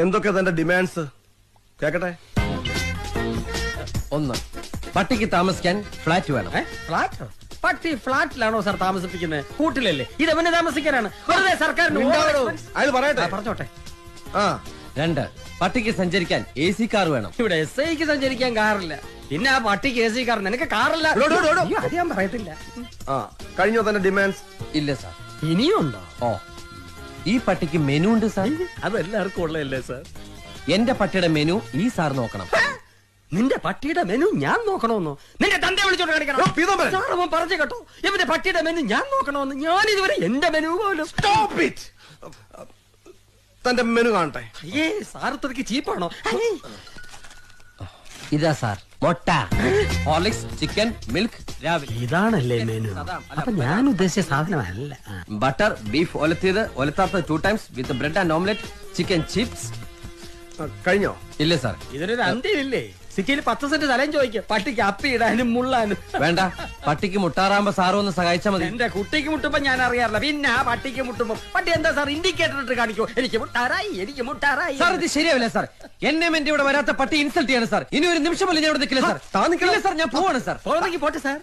എന്തൊക്കെ തന്റെ ഡിമാൻഡ്സ് കേക്കട്ടെ? 1, പട്ടിക്ക് താമസിക്കാൻ ഫ്ലാറ്റ് വേണം. ഫ്ലാറ്റ്? പട്ടി ഫ്ലാറ്റിലാണോ സാർ താമസിപ്പിക്കുന്നത്? കൂട്ടിലല്ലേ? ഇത് അവന് താമസിക്കാനാണ്. വെറുതെ സർക്കാരിന് അയാൾ പറയട്ടെ. പറഞ്ഞോട്ടെ. 2, പട്ടിക്ക് സഞ്ചരിക്കാൻ AC കാർ വേണം. ഇവിടെ SIക്ക് സഞ്ചരിക്കാൻ കാറില്ല, പിന്നെ ആ പട്ടിക്ക് AC കാർ. നിനക്ക് കാറില്ല? അത് ഞാൻ പറയത്തില്ല. കഴിഞ്ഞോ തന്റെ ഡിമാൻഡ്സ്? ഇല്ല സാർ. ഇനിയും ഉണ്ടോ? ഈ പട്ടിക്ക് മെനു ഉണ്ട് സാർ. അതെല്ലാവർക്കും ഉള്ളതല്ലേ സാർ? എന്റെ പട്ടിയുടെ മെനു ഈ സാർ നോക്കണം. നിന്റെ പട്ടിയുടെ മെനു ഞാൻ നോക്കണമെന്നോ? നിന്റെ തന്റെ വിളിച്ചോണ്ട് കാണിക്കണം. പറഞ്ഞു കേട്ടോ, ഇവന്റെ പട്ടിയുടെ മെനു ഞാൻ നോക്കണമെന്ന്. ഞാൻ ഇതുവരെ എന്റെ മെനു പോലും. തന്റെ മെനു കാണട്ടെ. സാർ ഇത്രയ്ക്ക് ചീപ്പാണോ? ഇതാ സാർ, മുട്ട, ഹോർലിക്സ്, ചിക്കൻ, മിൽക്ക് രാവിലെ. ഇതാണല്ലേ മെനു? അപ്പൊ ഞാൻ ഉദ്ദേശിച്ച സാധനമല്ല. ബട്ടർ, ബീഫ് ഒലത്തിയത്, ഒലത്താത്തത് 2 times with bread and omelette, chicken chips. കഴിഞ്ഞോ? ഇല്ല സാർ. ഇതിനൊരു അന്ത്യമില്ലേ? സിറ്റിയിൽ 10 സെന്റ് സ്ഥലം ചോദിക്കും പട്ടിക്ക് അപ്പി ഇടാനും മുള്ളാനും. വേണ്ട, പട്ടിക്ക് മുട്ടാറാകുമ്പോ സാറും ഒന്ന് സഹായിച്ചാൽ മതി. എന്റെ കുട്ടിക്ക് മുട്ടുമ്പോ ഞാൻ അറിയാറില്ല, പിന്നെ ആ പട്ടിക്ക് മുട്ടുമ്പോ പട്ടി എന്താ സാർ ഇൻഡിക്കേറ്റർ ഇട്ട് കാണിക്കോ? എനിക്ക് മുട്ടാറായി, എനിക്ക് മുട്ടാറായി. സാർ ഇത് ശരിയാവില്ല സാർ. എന്നെ എന്റെ ഇവിടെ വരാത്ത പട്ടി ഇൻസൾട്ട് ചെയ്യാണ് സാർ. ഇനി ഒരു നിമിഷം പോലും ഞാൻ ഇവിടെ നിൽക്കില്ല സാർ. താ നിൽക്കില്ല സാർ, ഞാൻ പോവാണ് സാർ. പോട്ടെ സാർ.